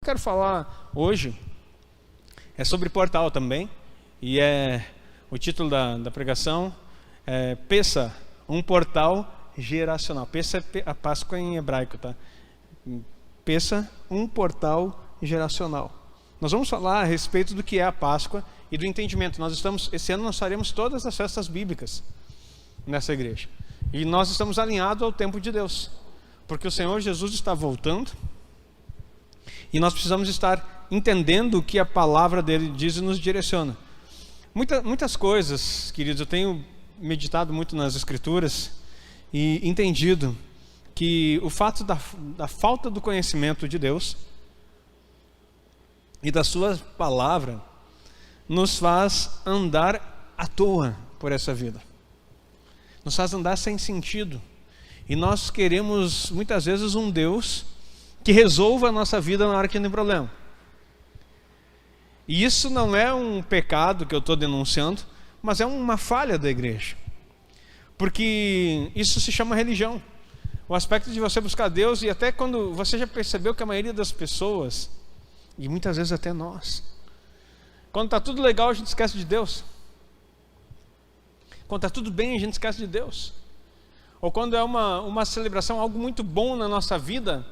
quero falar hoje é sobre portal também, e o título da pregação é Peça, um portal geracional. Peça é a Páscoa em hebraico, tá? Peça, um portal geracional. Nós vamos falar a respeito do que é a Páscoa e do entendimento. Esse ano nós faremos todas as festas bíblicas nessa igreja. E nós estamos alinhados ao tempo de Deus, porque o Senhor Jesus está voltando e nós precisamos estar entendendo o que a palavra dele diz e nos direciona. Muitas coisas, queridos, eu tenho meditado muito nas Escrituras e entendido que o fato da falta do conhecimento de Deus e da sua palavra nos faz andar à toa por essa vida, nos faz andar sem sentido, e nós queremos muitas vezes um Deus que resolva a nossa vida na hora que tem problema. E isso não é um pecado que eu estou denunciando, mas é uma falha da igreja, porque isso se chama religião. O aspecto de você buscar Deus, e até quando você já percebeu que a maioria das pessoas, e muitas vezes até nós, quando está tudo legal a gente esquece de Deus. Quando está tudo bem a gente esquece de Deus. Ou quando é uma celebração, algo muito bom na nossa vida,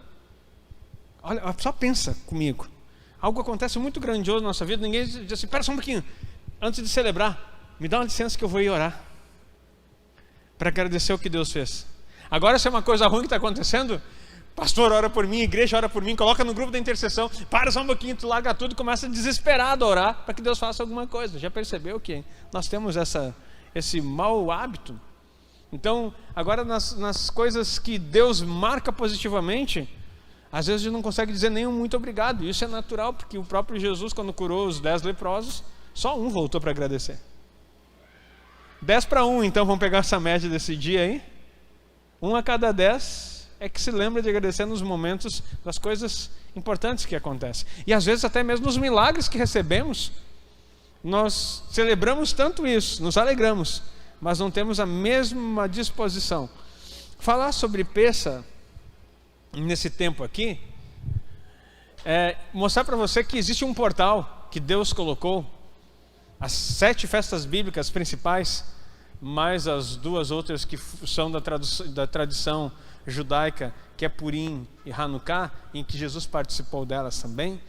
olha, só pensa comigo, algo acontece muito grandioso na nossa vida, ninguém diz assim, espera só um pouquinho, antes de celebrar, me dá uma licença que eu vou ir orar, para agradecer o que Deus fez. Agora, se é uma coisa ruim que está acontecendo, pastor, ora por mim, igreja, ora por mim, coloca no grupo da intercessão, para só um pouquinho, tu larga tudo e começa desesperado a orar, para que Deus faça alguma coisa. Já percebeu que nós temos esse mau hábito? Então, agora nas coisas que Deus marca positivamente, às vezes a gente não consegue dizer nenhum muito obrigado. Isso é natural, porque o próprio Jesus, quando curou os 10 leprosos, só um voltou para agradecer. 10 para 1, então vamos pegar essa média desse dia aí. 1 a cada 10 é que se lembra de agradecer nos momentos das coisas importantes que acontecem. E às vezes até mesmo nos milagres que recebemos, nós celebramos tanto isso, nos alegramos, mas não temos a mesma disposição. Falar sobre peça nesse tempo aqui é mostrar para você que existe um portal que Deus colocou, as 7 festas bíblicas principais, mais as 2 outras que são da tradição judaica, que é Purim e Hanukkah, em que Jesus participou delas também.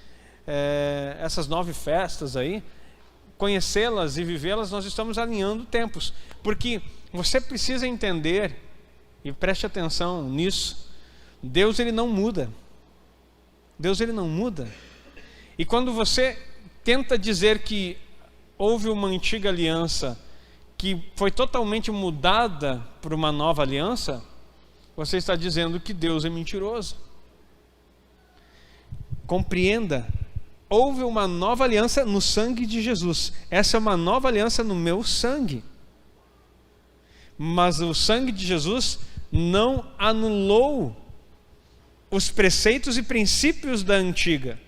Essas 9 festas aí, conhecê-las e vivê-las, nós estamos alinhando tempos, porque você precisa entender, e preste atenção nisso, Deus ele não muda. Deus ele não muda. E quando você tenta dizer que houve uma antiga aliança que foi totalmente mudada por uma nova aliança, você está dizendo que Deus é mentiroso. Compreenda, houve uma nova aliança no sangue de Jesus. Essa é uma nova aliança no meu sangue. Mas o sangue de Jesus não anulou os preceitos e princípios da antiga.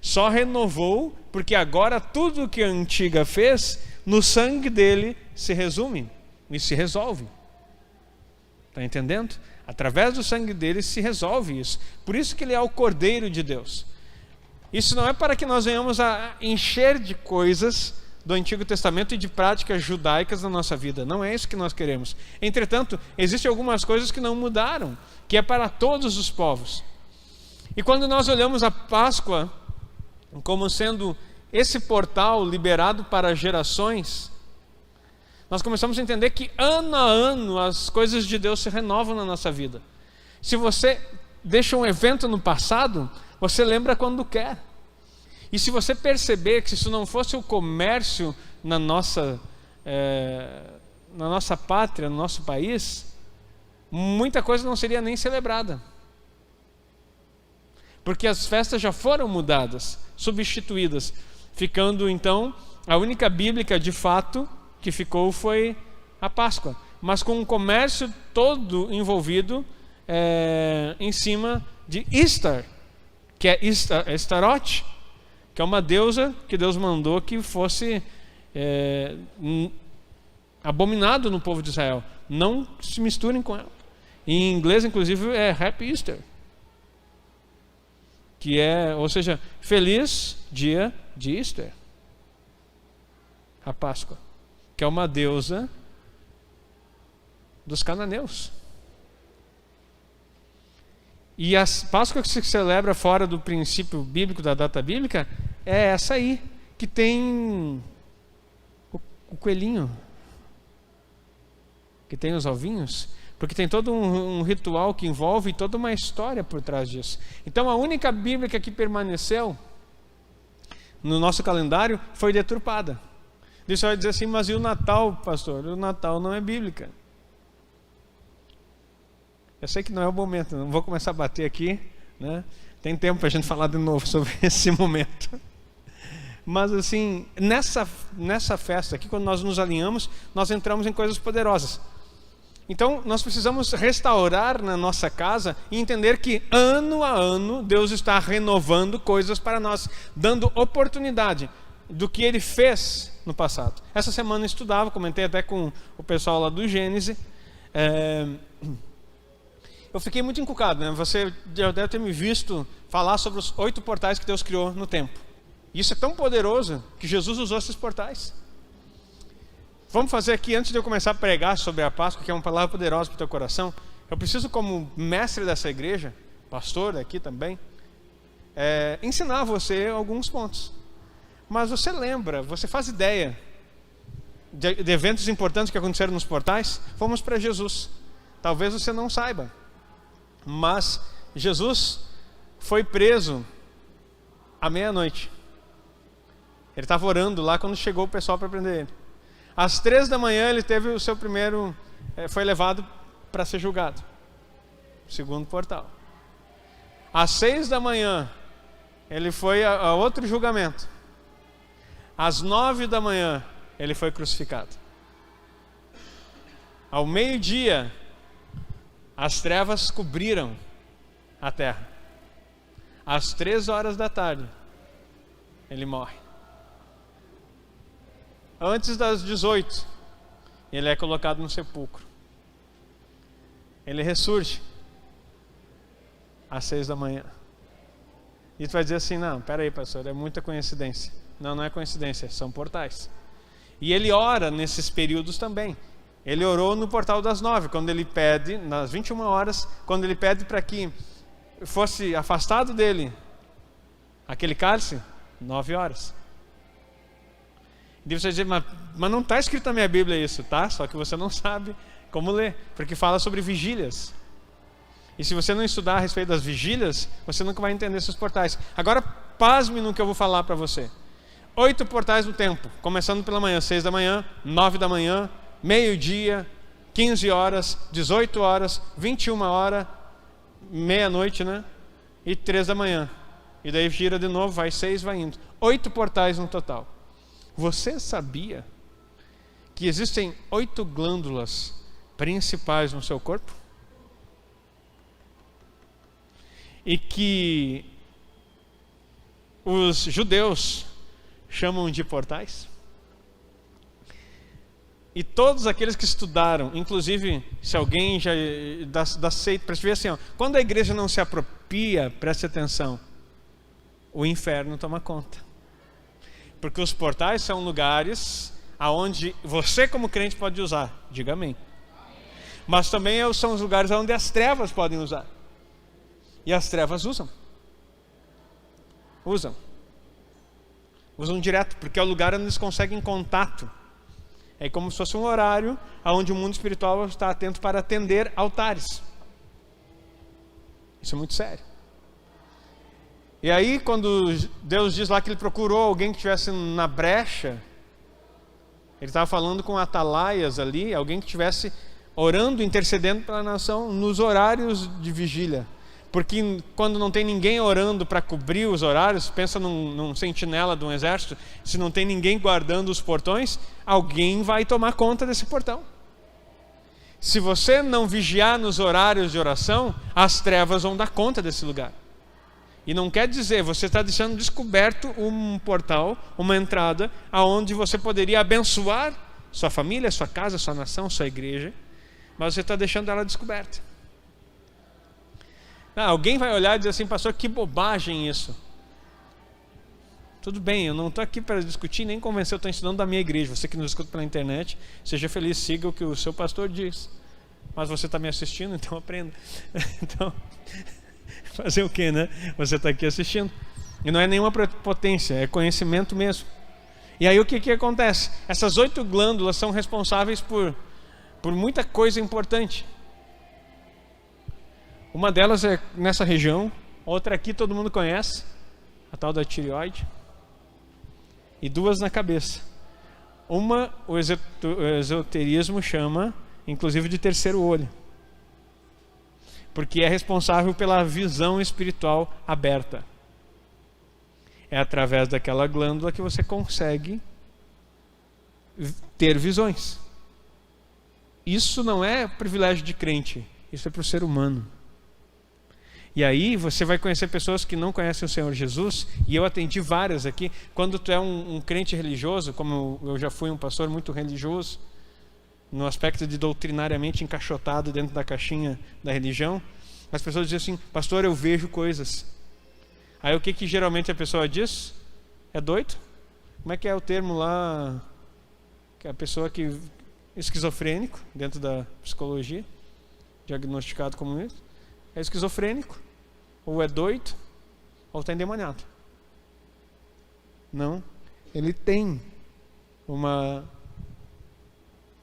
Só renovou, porque agora tudo que a antiga fez, no sangue dele se resume e se resolve. Está entendendo? Através do sangue dele se resolve isso. Por isso que ele é o Cordeiro de Deus. Isso não é para que nós venhamos a encher de coisas do Antigo Testamento e de práticas judaicas na nossa vida. Não é isso que nós queremos. Entretanto, existem algumas coisas que não mudaram, que é para todos os povos. E quando nós olhamos a Páscoa como sendo esse portal liberado para gerações, nós começamos a entender que ano a ano as coisas de Deus se renovam na nossa vida. Se você deixa um evento no passado, você lembra quando quer. E se você perceber que se isso não fosse o comércio na nossa pátria, no nosso país, muita coisa não seria nem celebrada. Porque as festas já foram mudadas, substituídas, ficando então, a única bíblica de fato que ficou foi a Páscoa, mas com um comércio todo envolvido em cima de Istar, que é Astarote, que é uma deusa que Deus mandou que fosse abominado no povo de Israel. Não se misturem com ela. Em inglês, inclusive, é Happy Easter. ou seja, feliz dia de Easter, a Páscoa, que é uma deusa dos cananeus. E a Páscoa que se celebra fora do princípio bíblico, da data bíblica, é essa aí, que tem o coelhinho, que tem os ovinhos, porque tem todo um ritual que envolve toda uma história por trás disso. Então a única Bíblia que permaneceu no nosso calendário foi deturpada. Você vai dizer assim, mas e o Natal, pastor? O Natal não é bíblica. Eu sei que não é o momento, não vou começar a bater aqui, né? Tem tempo para a gente falar de novo sobre esse momento. Mas assim, nessa festa aqui, quando nós nos alinhamos, nós entramos em coisas poderosas. Então, nós precisamos restaurar na nossa casa e entender que ano a ano Deus está renovando coisas para nós, dando oportunidade do que Ele fez no passado. Essa semana eu estudava, comentei até com o pessoal lá do Gênesis. Eu fiquei muito encucado, né? Você já deve ter me visto falar sobre os 8 portais que Deus criou no tempo. E isso é tão poderoso que Jesus usou esses portais. Vamos fazer aqui, antes de eu começar a pregar sobre a Páscoa, que é uma palavra poderosa para o teu coração, eu preciso, como mestre dessa igreja, pastor aqui também, ensinar você alguns pontos. Mas você lembra, você faz ideia de eventos importantes que aconteceram nos portais? Fomos para Jesus. Talvez você não saiba, mas Jesus foi preso à meia-noite. Ele estava orando lá quando chegou o pessoal para prender ele. Às 3 da manhã ele teve o seu primeiro, foi levado para ser julgado. Segundo portal. Às 6 da manhã ele foi a outro julgamento. Às 9 da manhã ele foi crucificado. Ao meio-dia as trevas cobriram a terra. Às 3 horas da tarde ele morre. Antes das 18, ele é colocado no sepulcro. Ele ressurge às 6 da manhã. E tu vai dizer assim, não, peraí pastor, é muita coincidência. Não, não é coincidência, são portais. E ele ora nesses períodos também. Ele orou no portal das 9, quando ele pede, nas 21 horas, quando ele pede para que fosse afastado dele aquele cálice, 9 horas. E você dizer, mas não está escrito na minha Bíblia isso, tá? Só que você não sabe como ler, porque fala sobre vigílias. E se você não estudar a respeito das vigílias, você nunca vai entender esses portais. Agora, pasme no que eu vou falar para você. 8 portais do tempo, começando pela manhã, 6 da manhã, 9 da manhã, meio-dia, 15 horas, 18 horas, 21 horas, meia-noite, né? E 3 da manhã. E daí gira de novo, vai 6, vai indo. 8 portais no total. Você sabia que existem 8 glândulas principais no seu corpo? E que os judeus chamam de portais? E todos aqueles que estudaram, inclusive se alguém já da seita, para ver assim, ó, quando a igreja não se apropria, preste atenção, o inferno toma conta. Porque os portais são lugares aonde você como crente pode usar, diga amém. Mas também são os lugares onde as trevas podem usar. E as trevas usam direto, porque é o lugar onde eles conseguem contato. É como se fosse um horário onde o mundo espiritual está atento para atender altares. Isso é muito sério. E aí quando Deus diz lá que Ele procurou alguém que estivesse na brecha, Ele estava falando com atalaias ali, alguém que estivesse orando, intercedendo pela nação nos horários de vigília. Porque quando não tem ninguém orando para cobrir os horários, pensa num sentinela de um exército, se não tem ninguém guardando os portões, alguém vai tomar conta desse portão. Se você não vigiar nos horários de oração, as trevas vão dar conta desse lugar. E não quer dizer, você está deixando descoberto um portal, uma entrada, aonde você poderia abençoar sua família, sua casa, sua nação, sua igreja, mas você está deixando ela descoberta. Alguém vai olhar e dizer assim, pastor, que bobagem isso. Tudo bem, eu não estou aqui para discutir nem convencer, eu estou ensinando da minha igreja. Você que nos escuta pela internet, seja feliz, siga o que o seu pastor diz. Mas você está me assistindo, então aprenda. Então, fazer o quê, né? Você está aqui assistindo. E não é nenhuma prepotência, é conhecimento mesmo. E aí o que acontece? Essas 8 glândulas são responsáveis por muita coisa importante. Uma delas é nessa região, outra aqui todo mundo conhece, a tal da tireoide. E 2 na cabeça. Uma, o esoterismo chama, inclusive, de terceiro olho. Porque é responsável pela visão espiritual aberta. É através daquela glândula que você consegue ter visões. Isso não é privilégio de crente, isso é para o ser humano. E aí você vai conhecer pessoas que não conhecem o Senhor Jesus, e eu atendi várias aqui. Quando tu é um crente religioso, como eu já fui um pastor muito religioso, no aspecto de doutrinariamente encaixotado dentro da caixinha da religião, as pessoas dizem assim, pastor, eu vejo coisas. Aí o que geralmente a pessoa diz? É doido? Como é que é o termo lá? Que a pessoa que esquizofrênico, dentro da psicologia, diagnosticado como isso, é esquizofrênico, ou é doido, ou está endemoniado. Não, ele tem uma,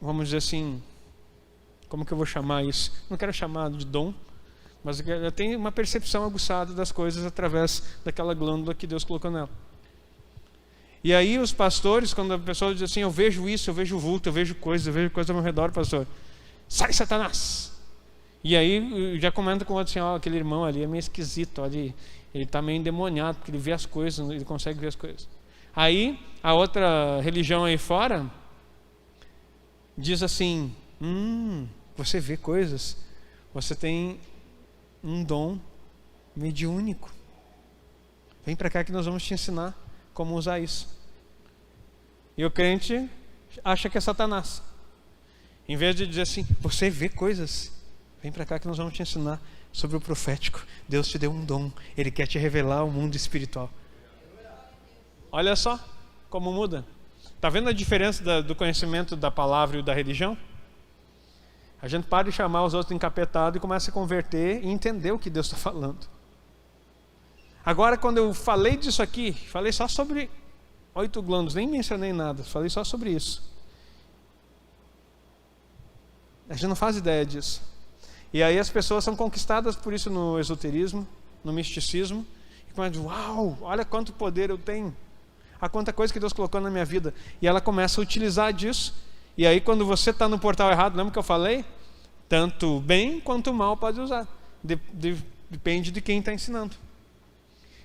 vamos dizer assim, como que eu vou chamar isso? Não quero chamar de dom, mas ele tem uma percepção aguçada das coisas através daquela glândula que Deus colocou nela. E aí os pastores, quando a pessoa diz assim, eu vejo isso, eu vejo vulto, eu vejo coisa ao meu redor, pastor, sai Satanás! E aí já comenta com o outro assim, aquele irmão ali é meio esquisito, ele está meio endemoniado, porque ele vê as coisas, ele consegue ver as coisas. Aí a outra religião aí fora diz assim, você vê coisas, você tem um dom mediúnico. Vem para cá que nós vamos te ensinar como usar isso. E o crente acha que é Satanás. Em vez de dizer assim, você vê coisas, vem para cá que nós vamos te ensinar sobre o profético. Deus te deu um dom, Ele quer te revelar o mundo espiritual. Olha só como muda. Está vendo a diferença do conhecimento da palavra e da religião? A gente para de chamar os outros de encapetado e começa a converter e entender o que Deus está falando. Agora, quando eu falei disso aqui, falei só sobre 8 glândulas, nem mencionei nada, falei só sobre isso. A gente não faz ideia disso. E aí as pessoas são conquistadas por isso no esoterismo, no misticismo, e começam a dizer, uau, olha quanto poder eu tenho, a quanta coisa que Deus colocou na minha vida. E ela começa a utilizar disso. E aí quando você está no portal errado, lembra que eu falei? Tanto bem quanto mal pode usar. Depende de quem está ensinando.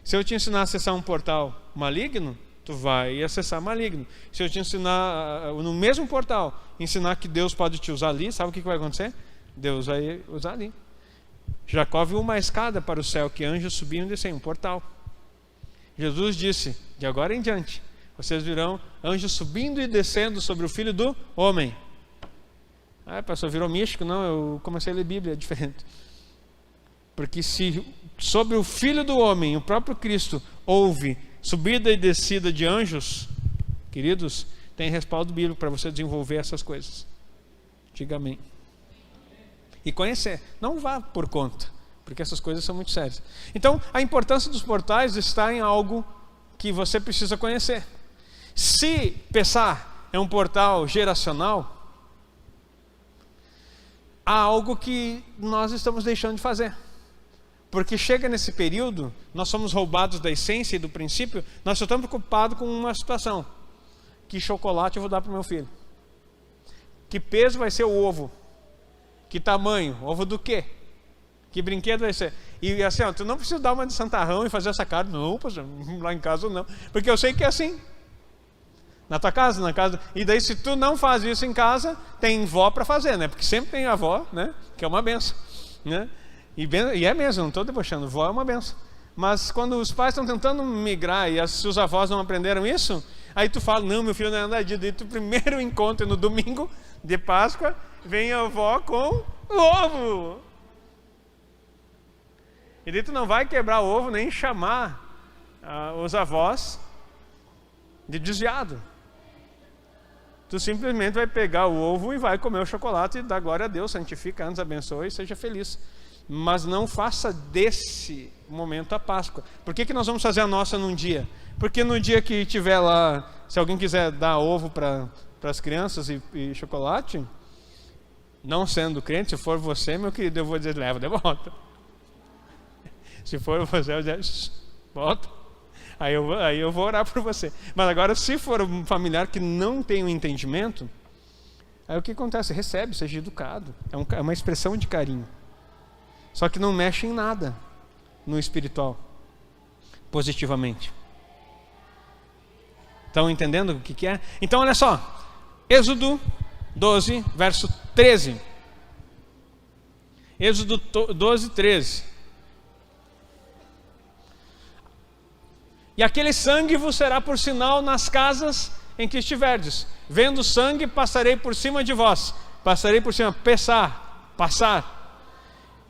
Se eu te ensinar a acessar um portal maligno, tu vai acessar maligno. Se eu te ensinar, no mesmo portal, ensinar que Deus pode te usar ali, sabe o que vai acontecer? Deus vai usar ali. Jacó viu uma escada para o céu, que anjos subiam e desciam, um portal. Jesus disse, de agora em diante, vocês virão anjos subindo e descendo sobre o Filho do Homem. Pastor, virou místico? Não, eu comecei a ler Bíblia, é diferente. Porque se sobre o Filho do Homem, o próprio Cristo, houve subida e descida de anjos, queridos, tem respaldo bíblico para você desenvolver essas coisas. Diga amém. E conhecer, não vá por conta, porque essas coisas são muito sérias. Então, a importância dos portais está em algo que você precisa conhecer. Se pensar é um portal geracional, há algo que nós estamos deixando de fazer. Porque chega nesse período, nós somos roubados da essência e do princípio, nós só estamos preocupados com uma situação. Que chocolate eu vou dar para o meu filho? Que peso vai ser o ovo? Que tamanho? Ovo do quê? Que brinquedo vai ser? E assim, tu não precisa dar uma de santarrão e fazer essa cara. Não, pastor, lá em casa não. Porque eu sei que é assim. Na tua casa, na casa. E daí se tu não faz isso em casa, tem vó para fazer, né? Porque sempre tem avó, né? Que é uma benção, né? E é mesmo, não estou debochando, vó é uma benção. Mas quando os pais estão tentando migrar e os avós não aprenderam isso, aí tu fala, não, meu filho não é andadinho. Daí tu primeiro encontro no domingo de Páscoa, vem a avó com o ovo. E daí tu não vai quebrar o ovo nem chamar os avós de desviado. Tu simplesmente vai pegar o ovo e vai comer o chocolate e dar glória a Deus, santifica, antes abençoe e seja feliz. Mas não faça desse momento a Páscoa. Por que nós vamos fazer a nossa num dia? Porque no dia que tiver lá, se alguém quiser dar ovo para as crianças e chocolate, não sendo crente, se for você, meu querido, eu vou dizer, leva de volta. Se for você, eu digo, volta. Aí eu vou orar por você. Mas agora, se for um familiar que não tem o entendimento, aí o que acontece? Recebe, seja educado. É uma expressão de carinho. Só que não mexe em nada no espiritual, positivamente. Estão entendendo o que é? Então, olha só. Êxodo 12, verso 13. Êxodo 12, 13. E aquele sangue vos será por sinal nas casas em que estiverdes. Vendo sangue, passarei por cima de vós. Passarei por cima, passar.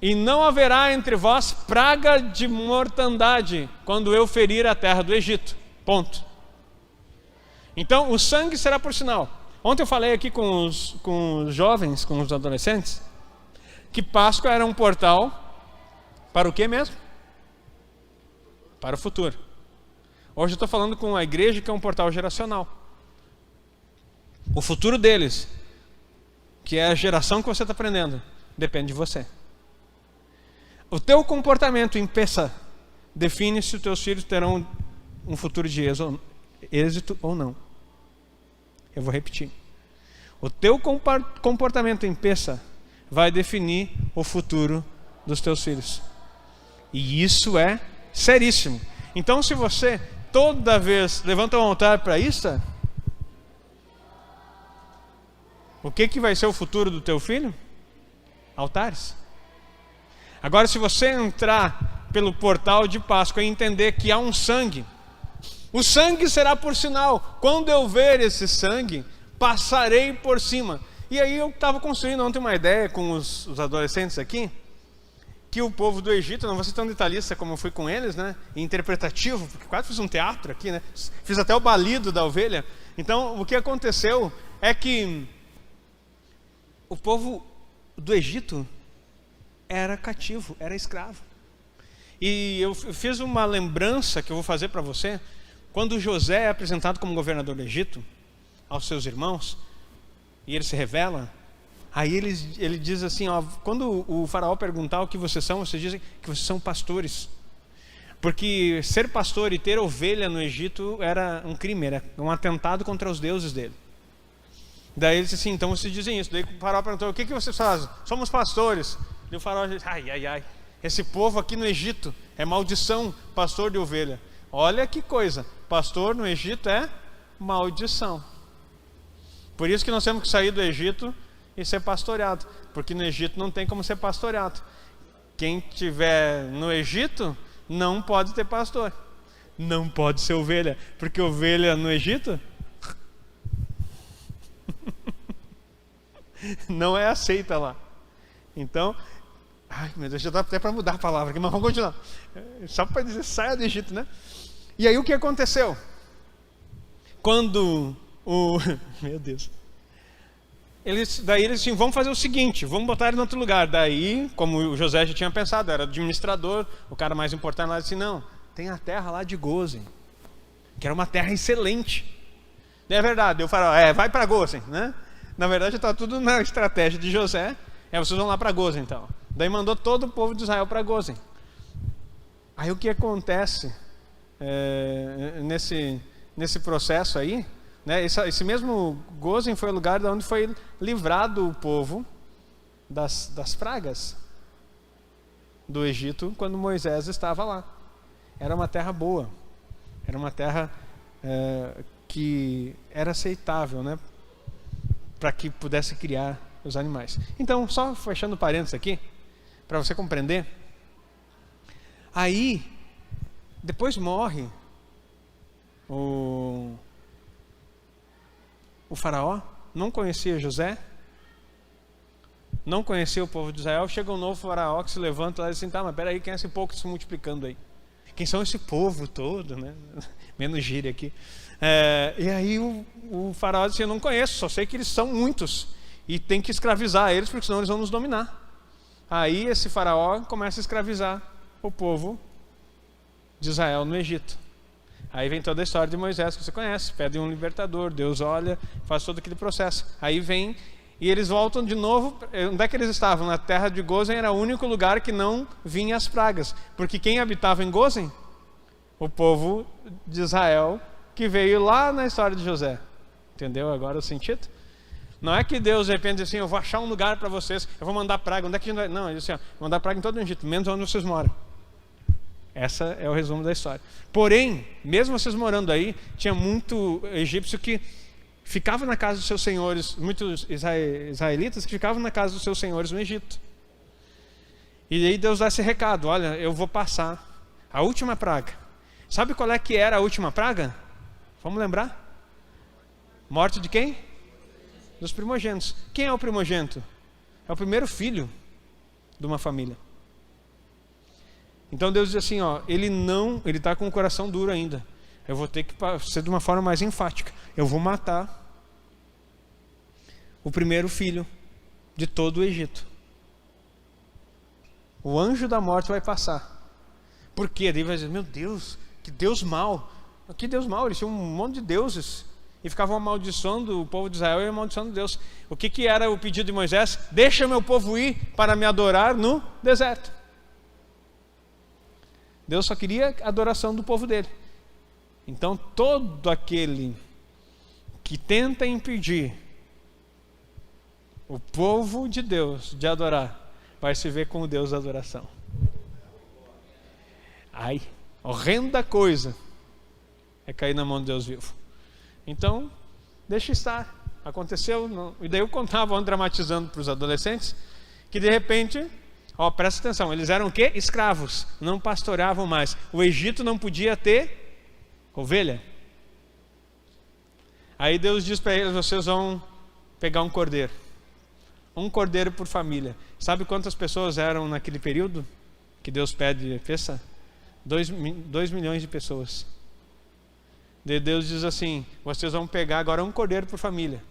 E não haverá entre vós praga de mortandade, quando eu ferir a terra do Egito. Ponto. Então, o sangue será por sinal. Ontem eu falei aqui com os jovens, com os adolescentes, que Páscoa era um portal para o que mesmo? Para o futuro. Hoje eu estou falando com a igreja, que é um portal geracional. O futuro deles, que é a geração que você está aprendendo, depende de você. O teu comportamento em Pessah define se os teus filhos terão um futuro de êxito ou não. Eu vou repetir. O teu comportamento em Pessah vai definir o futuro dos teus filhos. E isso é seríssimo. Então, se você toda vez levanta um altar para isso, o que vai ser o futuro do teu filho? Altares. Agora, se você entrar pelo portal de Páscoa e entender que há um sangue, o sangue será por sinal. Quando eu ver esse sangue, passarei por cima. E aí eu estava construindo ontem uma ideia com os adolescentes aqui, que o povo do Egito, não vou ser tão detalhista como eu fui com eles, né? Interpretativo, porque quase fiz um teatro aqui, né? Fiz até o balido da ovelha. Então, o que aconteceu é que o povo do Egito era cativo, era escravo. E eu fiz uma lembrança que eu vou fazer para você. Quando José é apresentado como governador do Egito aos seus irmãos, e ele se revela, aí ele diz assim, ó, quando o faraó perguntar o que vocês são, vocês dizem que vocês são pastores. Porque ser pastor e ter ovelha no Egito era um crime, era um atentado contra os deuses dele. Daí ele disse assim, então vocês dizem isso. Daí o faraó perguntou, o que vocês fazem? Somos pastores. E o faraó disse, ai, esse povo aqui no Egito é maldição, pastor de ovelha. Olha que coisa, pastor no Egito é maldição. Por isso que nós temos que sair do Egito e ser pastoreado, porque no Egito não tem como ser pastoreado. Quem estiver no Egito não pode ter pastor, não pode ser ovelha, porque ovelha no Egito não é aceita lá. Então, ai meu Deus, já dá até para mudar a palavra aqui, mas vamos continuar. Só para dizer, saia do Egito, né? E aí o que aconteceu? Quando meu Deus, daí eles assim, vamos fazer o seguinte, vamos botar ele em outro lugar. Daí, como o José já tinha pensado, era administrador, o cara mais importante lá, disse, não, tem a terra lá de Gósen, que era uma terra excelente. Não é verdade, eu falo, vai para Gósen, né? Na verdade está tudo na estratégia de José, vocês vão lá para Gósen então. Daí mandou todo o povo de Israel para Gósen. Aí o que acontece nesse processo aí, né, esse mesmo Gósen foi o lugar de onde foi livrado o povo das pragas do Egito quando Moisés estava lá. Era uma terra boa, era uma terra que era aceitável, né, para que pudesse criar os animais. Então, só fechando parênteses aqui, para você compreender, aí depois morre o faraó, não conhecia José, não conhecia o povo de Israel. Chega um novo faraó que se levanta lá e diz assim, tá, mas peraí, quem é esse povo que se multiplicando aí? Quem são esse povo todo, né? Menos gíria aqui. E aí o faraó diz assim, eu não conheço, só sei que eles são muitos. E tem que escravizar eles, porque senão eles vão nos dominar. Aí esse faraó começa a escravizar o povo de Israel no Egito. Aí vem toda a história de Moisés que você conhece, pede um libertador, Deus olha, faz todo aquele processo. Aí vem e eles voltam de novo. Onde é que eles estavam? Na terra de Gozem era o único lugar que não vinha as pragas, porque quem habitava em Gozem? O povo de Israel que veio lá na história de José. Entendeu agora o sentido? Não é que Deus de repente diz assim, eu vou achar um lugar para vocês, eu vou mandar praga. Onde é que a gente vai? Não, ele diz assim, vou mandar praga em todo o Egito, menos onde vocês moram. Essa é o resumo da história. Porém, mesmo vocês morando aí, tinha muito egípcio que ficava na casa dos seus senhores, muitos israelitas que ficavam na casa dos seus senhores no Egito. E aí Deus dá esse recado, olha, eu vou passar a última praga. Sabe qual é que era a última praga? Vamos lembrar? Morte de quem? Dos primogênitos. Quem é o primogênito? É o primeiro filho de uma família. Então Deus diz assim, ele está com o coração duro ainda. Eu vou ter que ser de uma forma mais enfática. Eu vou matar o primeiro filho de todo o Egito. O anjo da morte vai passar. Por quê? Ele vai dizer, meu Deus, que Deus mau. Que Deus mau? Eles tinham um monte de deuses. E ficavam amaldiçoando o povo de Israel e amaldiçoando Deus. O que era o pedido de Moisés? Deixa meu povo ir para me adorar no deserto. Deus só queria a adoração do povo dele. Então todo aquele que tenta impedir o povo de Deus de adorar, vai se ver com o Deus da adoração. Ai, horrenda coisa é cair na mão de Deus vivo. Então, deixa estar. Aconteceu, não. E daí eu contava, dramatizando para os adolescentes, que de repente, presta atenção, eles eram o quê? Escravos, não pastoreavam mais. O Egito não podia ter ovelha. Aí Deus diz para eles, vocês vão pegar um cordeiro por família. Sabe quantas pessoas eram naquele período que Deus pede peça? 2 milhões de pessoas. Deus diz assim, vocês vão pegar agora um cordeiro por família.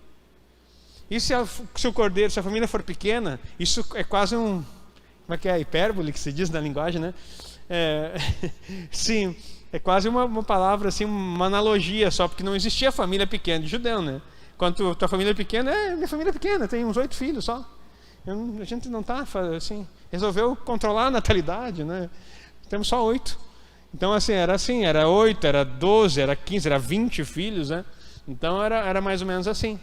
E se a família for pequena, isso é quase como é que é? Hipérbole que se diz na linguagem, né? Sim, é quase uma palavra assim, uma analogia só, porque não existia família pequena de judeu, né? Quando tua família é pequena, minha família é pequena, tem uns 8 filhos só. A gente não está assim, resolveu controlar a natalidade, né? Temos só 8. Então era 8, era 12, era 15, era 20 filhos, né? Então era mais ou menos assim.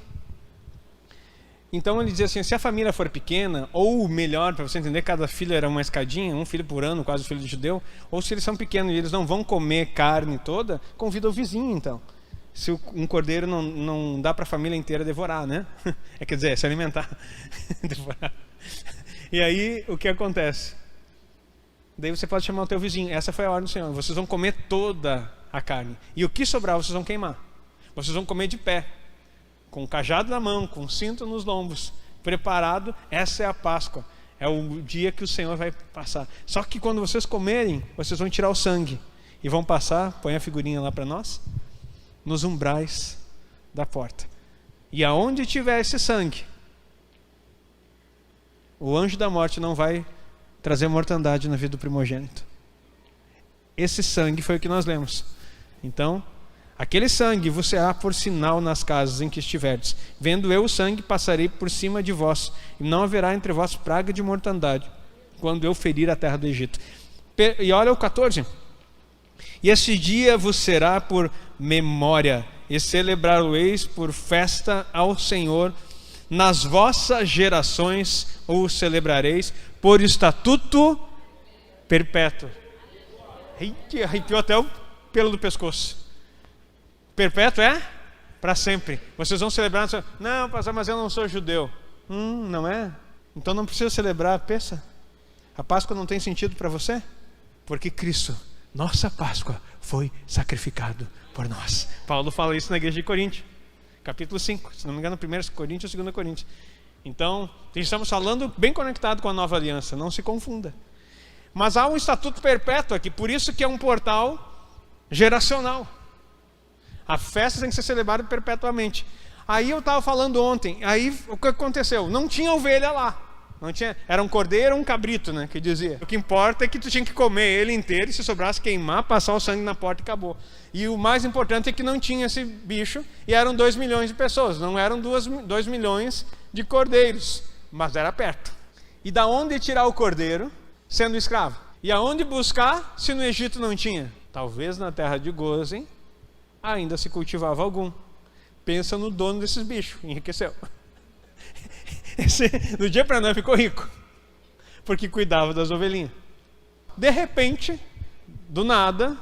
Então ele dizia assim, se a família for pequena, ou melhor, para você entender, cada filho era uma escadinha, um filho por ano, quase filho de judeu, ou se eles são pequenos e eles não vão comer carne toda, convida o vizinho então. Se um cordeiro não dá para a família inteira devorar, né? Quer dizer, se alimentar. Devorar. E aí, o que acontece? Daí você pode chamar o teu vizinho. Essa foi a ordem do Senhor. Vocês vão comer toda a carne. E o que sobrar, vocês vão queimar. Vocês vão comer de pé. Com o cajado na mão, com o cinto nos lombos. Preparado, essa é a Páscoa. É o dia que o Senhor vai passar. Só que quando vocês comerem, vocês vão tirar o sangue. E vão passar, põe a figurinha lá para nós, nos umbrais da porta. E aonde tiver esse sangue, o anjo da morte não vai trazer mortandade na vida do primogênito. Esse sangue foi o que nós lemos. Então, aquele sangue vos será por sinal nas casas em que estiverdes. Vendo eu o sangue, passarei por cima de vós, e não haverá entre vós praga de mortandade, quando eu ferir a terra do Egito. E olha o 14. E esse dia vos será por memória, e celebrar-o-eis por festa ao Senhor. Nas vossas gerações o celebrareis por estatuto perpétuo. Arrepiou até o pelo do pescoço. Perpétuo é para sempre. Vocês vão celebrar. Não, pastor, mas eu não sou judeu. Não é? Então não precisa celebrar a peça. A Páscoa não tem sentido para você? Porque Cristo, nossa Páscoa, foi sacrificado por nós. Paulo fala isso na igreja de Coríntio, capítulo 5, se não me engano, 1 Coríntios ou 2 Coríntios. Então, estamos falando bem conectado com a nova aliança, não se confunda. Mas há um estatuto perpétuo aqui, por isso que é um portal geracional. A festa tem que ser celebrada perpetuamente. Aí eu estava falando ontem, aí o que aconteceu? Não tinha ovelha lá. Não tinha, era um cordeiro ou um cabrito, né, que dizia. O que importa é que tu tinha que comer ele inteiro, e se sobrasse queimar, passar o sangue na porta e acabou. E o mais importante é que não tinha esse bicho, e eram 2 milhões de pessoas, não eram 2 milhões de cordeiros, mas era perto. E da onde tirar o cordeiro sendo escravo? E aonde buscar se no Egito não tinha? Talvez na terra de Gozem ainda se cultivava algum. Pensa no dono desses bichos, enriqueceu. No dia para nós ficou rico, porque cuidava das ovelhinhas. De repente, do nada,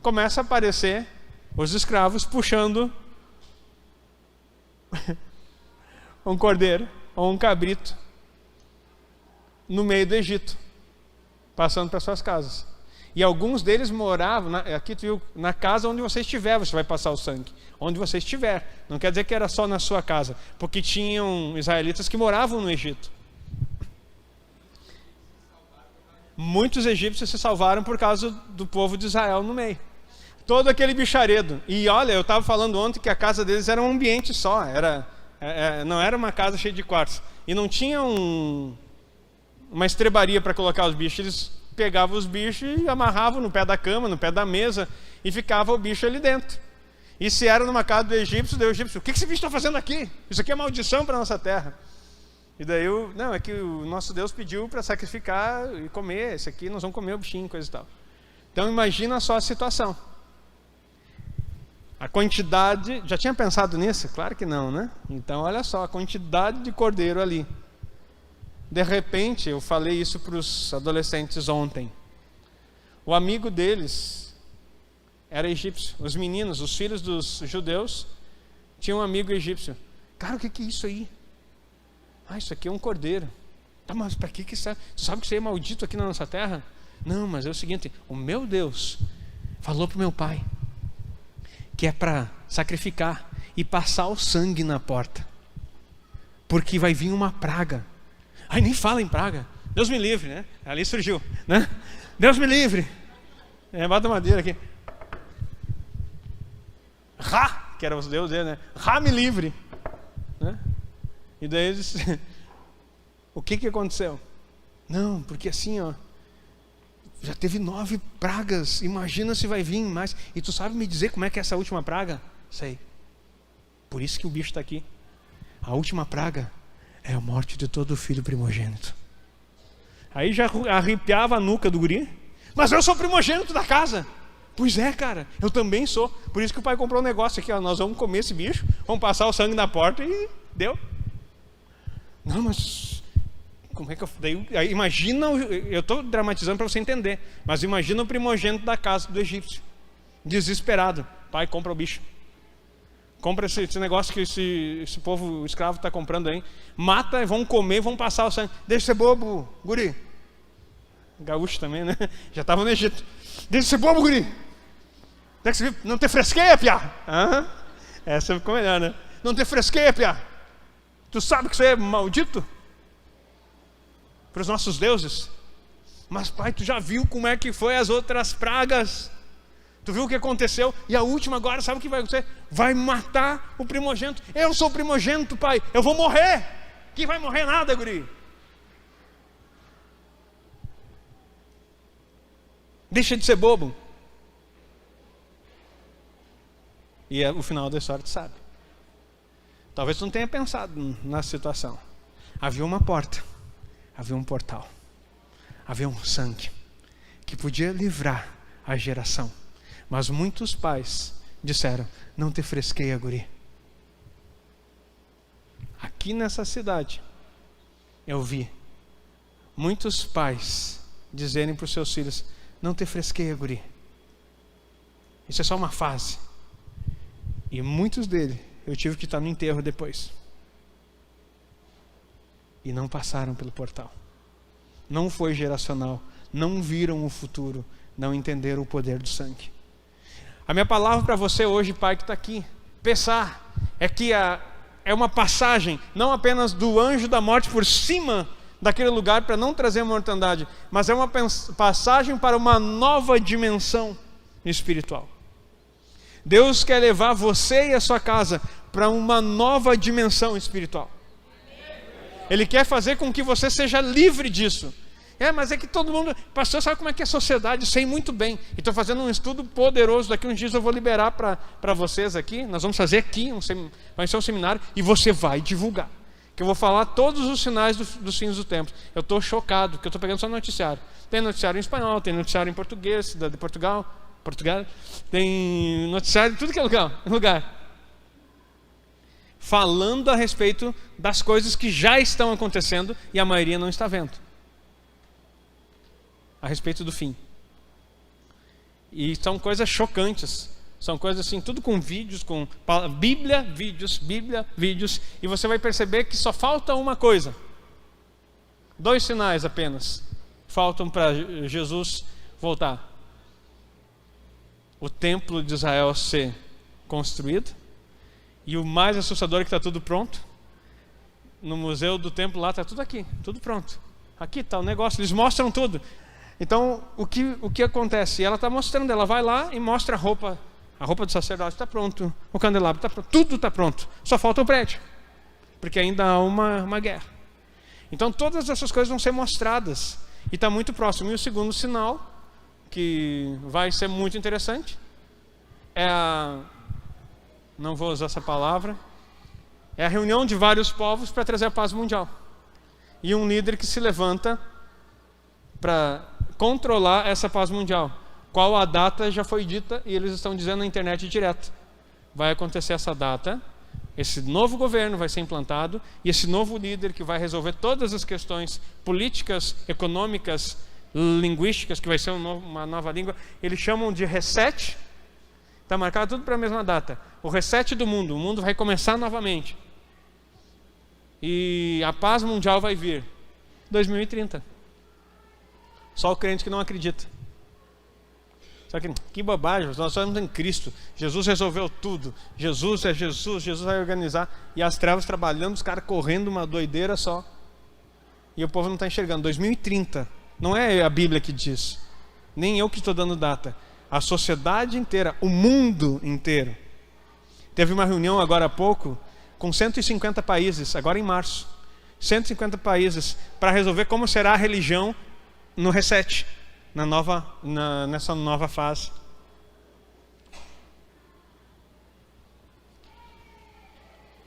começa a aparecer os escravos puxando um cordeiro ou um cabrito no meio do Egito, passando para suas casas. E alguns deles moravam, aqui tu viu, na casa onde você estiver, você vai passar o sangue. Onde você estiver. Não quer dizer que era só na sua casa, porque tinham israelitas que moravam no Egito. Muitos egípcios se salvaram por causa do povo de Israel no meio. Todo aquele bicharedo. E olha, eu estava falando ontem que a casa deles era um ambiente só, não era uma casa cheia de quartos. E não tinha uma estrebaria para colocar os bichos. Eles pegavam os bichos e amarravam no pé da cama, no pé da mesa, e ficava o bicho ali dentro. E se era numa casa do egípcio, o que esse bicho está fazendo aqui? Isso aqui é maldição para a nossa terra. E daí, não, é que o nosso Deus pediu para sacrificar e comer, esse aqui nós vamos comer o bichinho, coisa e tal. Então imagina só a situação. A quantidade, já tinha pensado nisso? Claro que não, né? Então olha só, a quantidade de cordeiro ali. De repente, eu falei isso para os adolescentes ontem. O amigo deles era egípcio. Os meninos, os filhos dos judeus, tinham um amigo egípcio. Cara, o que é isso aí? Ah, isso aqui é um cordeiro. Tá, mas para que serve? Tu sabe que isso aí é maldito aqui na nossa terra? Não, mas é o seguinte, o meu Deus falou para o meu pai que é para sacrificar e passar o sangue na porta, porque vai vir uma praga. Ai, nem fala em praga. Deus me livre, né? Ali surgiu, né? Deus me livre. Bota a madeira aqui. Ra, que era os deuses dele, né? Ra me livre, né? E daí eles, o que aconteceu? Não, porque assim, ó, já teve 9 pragas, imagina se vai vir mais. E tu sabe me dizer como é que é essa última praga? Sei. Por isso que o bicho está aqui. A última praga é a morte de todo filho primogênito. Aí já arrepiava a nuca do guri. Mas eu sou primogênito da casa. Pois é, cara, eu também sou. Por isso que o pai comprou um negócio aqui, ó, nós vamos comer esse bicho, vamos passar o sangue na porta e deu. Não, mas como é que eu... Daí, imagina, eu estou dramatizando para você entender, mas imagina o primogênito da casa do egípcio, desesperado. Pai, compra o bicho. Compra esse negócio que esse povo escravo está comprando aí. Mata, vão comer, vão passar o sangue. Deixa de ser bobo, guri. Gaúcho também, né? Já estava no Egito. Deixa de ser bobo, guri. Não ter fresqueia, piá. Essa ficou melhor, né? Não ter fresqueia, piá. Tu sabe que isso aí é maldito? Para os nossos deuses. Mas pai, tu já viu como é que foi as outras pragas? Tu viu o que aconteceu? E a última agora, sabe o que vai acontecer? Vai matar o primogênito. Eu sou o primogênito, pai. Eu vou morrer. Quem vai morrer nada, guri? Deixa de ser bobo. E o final da história tu sabe. Talvez tu não tenha pensado na situação. Havia uma porta. Havia um portal. Havia um sangue que podia livrar a geração. Mas muitos pais disseram, não te fresqueia, guri. Aqui nessa cidade, eu vi muitos pais dizerem para os seus filhos, não te fresqueia, guri. Isso é só uma fase. E muitos deles, eu tive que estar no enterro depois. E não passaram pelo portal. Não foi geracional. Não viram o futuro. Não entenderam o poder do sangue. A minha palavra para você hoje, pai que está aqui, pensar, é que é uma passagem, não apenas do anjo da morte por cima daquele lugar para não trazer mortandade, mas é uma passagem para uma nova dimensão espiritual. Deus quer levar você e a sua casa para uma nova dimensão espiritual. Ele quer fazer com que você seja livre disso. Mas é que todo mundo... Pastor, sabe como é que é a sociedade? Sei muito bem. E estou fazendo um estudo poderoso. Daqui uns dias eu vou liberar para vocês aqui. Nós vamos fazer aqui, vai ser um seminário. E você vai divulgar. Que eu vou falar todos os sinais dos fins do tempo. Eu estou chocado, porque eu estou pegando só noticiário. Tem noticiário em espanhol, tem noticiário em português, de Portugal. Tem noticiário em tudo que é lugar. Falando a respeito das coisas que já estão acontecendo e a maioria não está vendo. A respeito do fim. E são coisas chocantes. São coisas assim, tudo com vídeos, com Bíblia, vídeos. E você vai perceber que só falta uma coisa. 2 sinais apenas faltam para Jesus voltar. O templo de Israel ser construído. E o mais assustador é que está tudo pronto. No museu do templo lá está tudo aqui, tudo pronto. Aqui está o negócio, eles mostram tudo. Então, o que acontece? Ela está mostrando, ela vai lá e mostra a roupa do sacerdote está pronto, o candelabro está pronto, tudo está pronto, só falta o prédio, porque ainda há uma guerra. Então, todas essas coisas vão ser mostradas, e está muito próximo. E o segundo sinal, que vai ser muito interessante, não vou usar essa palavra, é a reunião de vários povos para trazer a paz mundial. E um líder que se levanta para controlar essa paz mundial. Qual a data já foi dita e eles estão dizendo na internet direto. Vai acontecer essa data, esse novo governo vai ser implantado e esse novo líder que vai resolver todas as questões políticas, econômicas, linguísticas, que vai ser uma nova língua, eles chamam de reset. Está marcado tudo para a mesma data. O reset do mundo, o mundo vai começar novamente. E a paz mundial vai vir 2030. Só o crente que não acredita. Só que bobagem, nós somos em Cristo. Jesus resolveu tudo. Jesus é Jesus, Jesus vai organizar. E as trevas trabalhando, os caras correndo uma doideira só. E o povo não está enxergando. 2030. Não é a Bíblia que diz. Nem eu que estou dando data. A sociedade inteira, o mundo inteiro. Teve uma reunião agora há pouco com 150 países, agora em março. 150 países para resolver como será a religião no reset, nessa nova fase.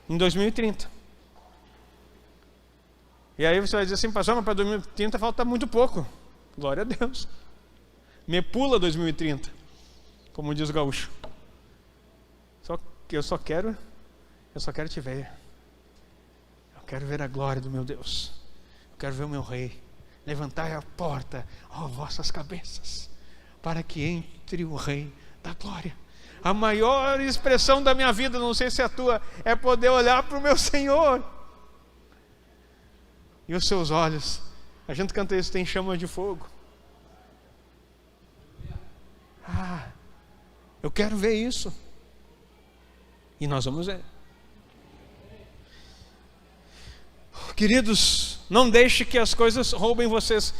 Em 2030. E aí você vai dizer assim, pastor, mas para 2030 falta muito pouco. Glória a Deus. Me pula 2030, como diz o gaúcho. Eu só quero te ver. Eu quero ver a glória do meu Deus. Eu quero ver o meu rei. Levantai a porta, ó vossas cabeças, para que entre o rei da glória. A maior expressão da minha vida, não sei se é a tua, é poder olhar para o meu Senhor. E os seus olhos, a gente canta isso, tem chama de fogo. Eu quero ver isso. E nós vamos ver. Queridos, não deixe que as coisas roubem vocês.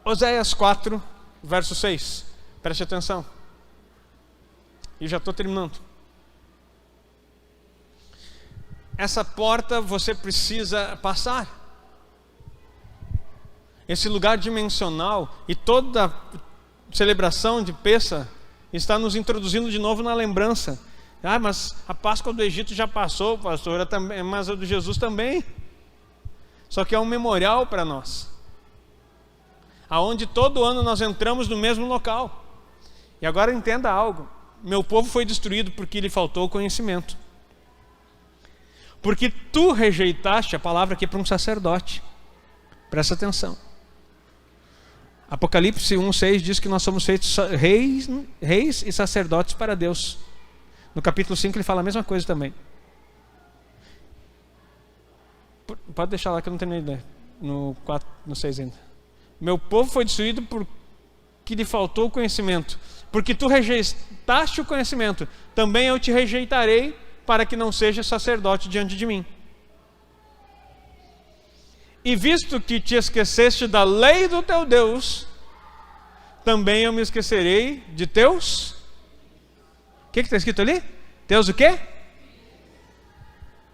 Oséias 4, verso 6. Preste atenção. E já estou terminando. Essa porta você precisa passar. Esse lugar dimensional e toda celebração de Pêssar está nos introduzindo de novo na lembrança. Mas a Páscoa do Egito já passou, pastor, mas a de Jesus também. Só que é um memorial para nós, aonde todo ano nós entramos no mesmo local. E agora entenda algo: meu povo foi destruído porque lhe faltou conhecimento. Porque tu rejeitaste, a palavra aqui é para um sacerdote. Presta atenção. Apocalipse 1:6 diz que nós somos feitos reis e sacerdotes para Deus. No capítulo 5 ele fala a mesma coisa também. Pode deixar lá que eu não tenho ideia. No 6 ainda. Meu povo foi destruído porque lhe faltou o conhecimento. Porque tu rejeitaste o conhecimento, também eu te rejeitarei para que não seja sacerdote diante de mim. E visto que te esqueceste da lei do teu Deus, também eu me esquecerei de teus... O que está escrito ali? Teus o quê?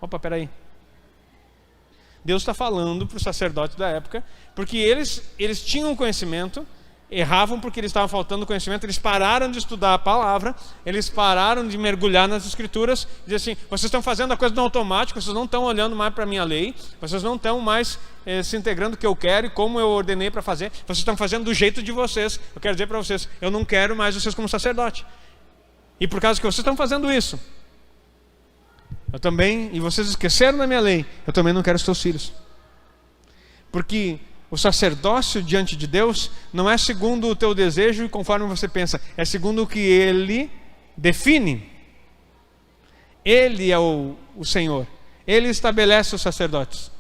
Opa, peraí. Deus está falando para os sacerdotes da época, porque eles tinham conhecimento, erravam porque eles estavam faltando conhecimento, eles pararam de estudar a palavra, eles pararam de mergulhar nas escrituras, e dizer assim, vocês estão fazendo a coisa no automático, vocês não estão olhando mais para a minha lei, vocês não estão mais se integrando no que eu quero e como eu ordenei para fazer, vocês estão fazendo do jeito de vocês. Eu quero dizer para vocês, eu não quero mais vocês como sacerdote. E por causa que vocês estão fazendo isso, eu também, e vocês esqueceram da minha lei, eu também não quero os teus filhos. Porque o sacerdócio diante de Deus não é segundo o teu desejo e conforme você pensa, é segundo o que Ele define. Ele é o Senhor, Ele estabelece os sacerdotes.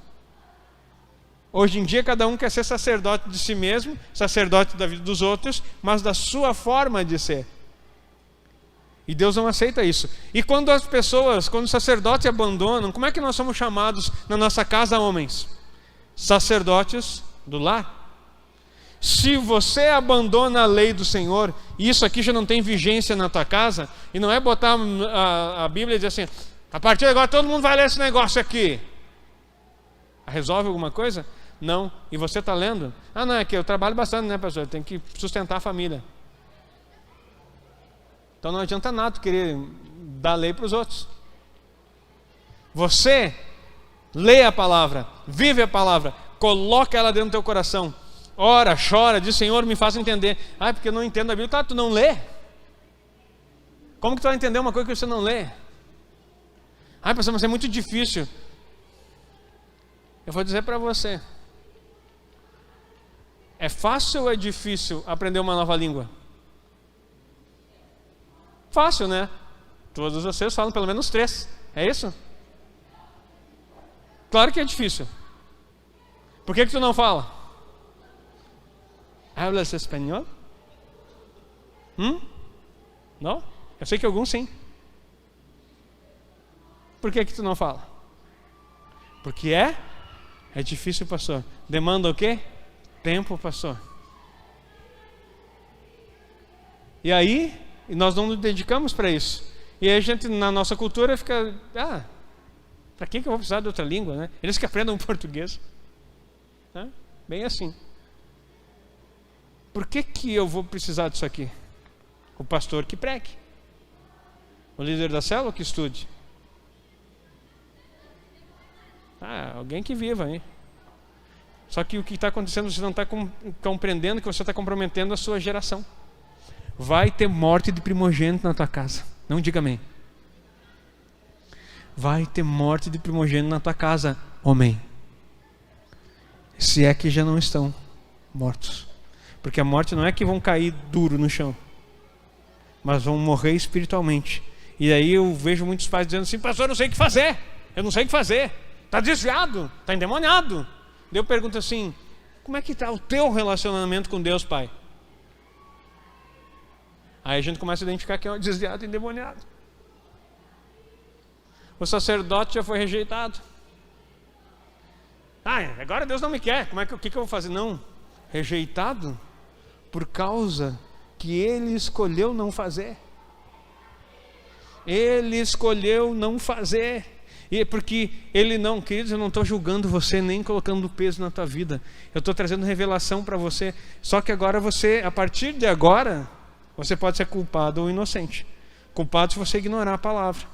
Hoje em dia cada um quer ser sacerdote de si mesmo, sacerdote da vida dos outros, mas da sua forma de ser. E Deus não aceita isso. E quando as pessoas, quando os sacerdotes abandonam, como é que nós somos chamados na nossa casa, homens? Sacerdotes do lar. Se você abandona a lei do Senhor, e isso aqui já não tem vigência na tua casa, e não é botar a Bíblia e dizer assim, a partir de agora todo mundo vai ler esse negócio aqui. Resolve alguma coisa? Não. E você está lendo? Ah, não, é que eu trabalho bastante, né, pastor? Tem que sustentar a família. Então não adianta nada querer dar lei para os outros. Você lê a palavra, vive a palavra, coloca ela dentro do teu coração. Ora, chora, diz, Senhor, me faça entender. Ah, porque eu não entendo a Bíblia. Claro, tu não lê. Como que tu vai entender uma coisa que você não lê? Ah, pastor, mas é muito difícil. Eu vou dizer para você. É fácil ou é difícil aprender uma nova língua? Fácil, né? Todos vocês falam pelo menos 3. É isso? Claro que é difícil. Por que tu não fala? Hablas espanhol? Não? Eu sei que alguns sim. Por que tu não fala? Porque é difícil, pastor. Demanda o quê? Tempo, pastor. E aí, nós não nos dedicamos para isso. E aí a gente, na nossa cultura, fica... para que eu vou precisar de outra língua, né? Eles que aprendam português. Bem assim. Por que eu vou precisar disso aqui? O pastor que pregue. O líder da célula que estude. Alguém que viva, hein? Só que o que está acontecendo, você não está compreendendo que você está comprometendo a sua geração. Vai ter morte de primogênito na tua casa. Não diga amém. Vai ter morte de primogênito na tua casa, homem. Se é que já não estão mortos. Porque a morte não é que vão cair duro no chão, mas vão morrer espiritualmente. E aí eu vejo muitos pais dizendo assim, pastor, eu não sei o que fazer. Eu não sei o que fazer. Está desviado, está endemoniado. Daí eu pergunto assim, como é que está o teu relacionamento com Deus, pai? Aí a gente começa a identificar que é um desviado e endemoniado. O sacerdote já foi rejeitado. Agora Deus não me quer. O que eu vou fazer? Não. Rejeitado por causa que ele escolheu não fazer. Ele escolheu não fazer. E porque ele não, queridos, eu não estou julgando você, nem colocando peso na tua vida. Eu estou trazendo revelação para você. Só que agora você, a partir de agora, você pode ser culpado ou inocente. Culpado se você ignorar a palavra.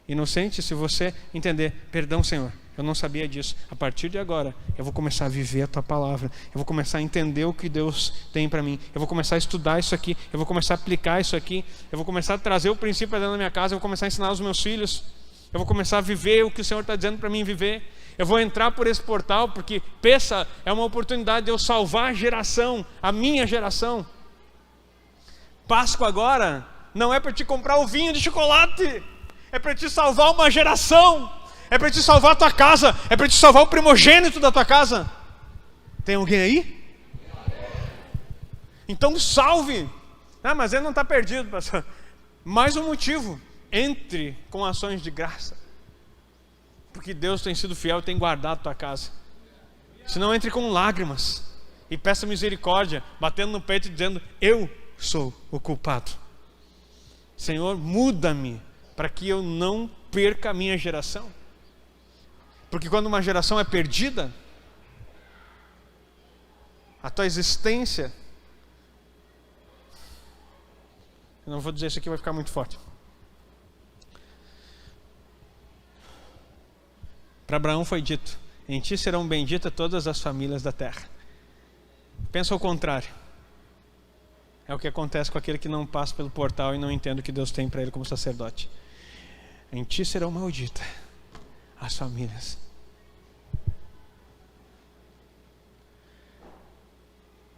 Inocente se você entender, perdão, Senhor, eu não sabia disso. A partir de agora, eu vou começar a viver a tua palavra. Eu vou começar a entender o que Deus tem para mim. Eu vou começar a estudar isso aqui. Eu vou começar a aplicar isso aqui. Eu vou começar a trazer o princípio para dentro da minha casa. Eu vou começar a ensinar os meus filhos. Eu vou começar a viver o que o Senhor está dizendo para mim viver. Eu vou entrar por esse portal, porque pensa, é uma oportunidade de eu salvar a geração, a minha geração. Páscoa agora não é para te comprar o vinho de chocolate, é para te salvar uma geração, é para te salvar a tua casa, é para te salvar o primogênito da tua casa. Tem alguém aí? Então salve. Mas ele não está perdido, pastor. Mais um motivo entre com ações de graça, porque Deus tem sido fiel e tem guardado tua casa. Se não, entre com lágrimas e peça misericórdia, batendo no peito e dizendo: eu sou o culpado. Senhor, muda-me para que eu não perca a minha geração. Porque quando uma geração é perdida, a tua existência... Eu não vou dizer isso aqui, vai ficar muito forte. Para Abraão foi dito: em ti serão benditas todas as famílias da terra. Pensa ao contrário. É o que acontece com aquele que não passa pelo portal e não entende o que Deus tem para ele como sacerdote. Em ti serão malditas as famílias.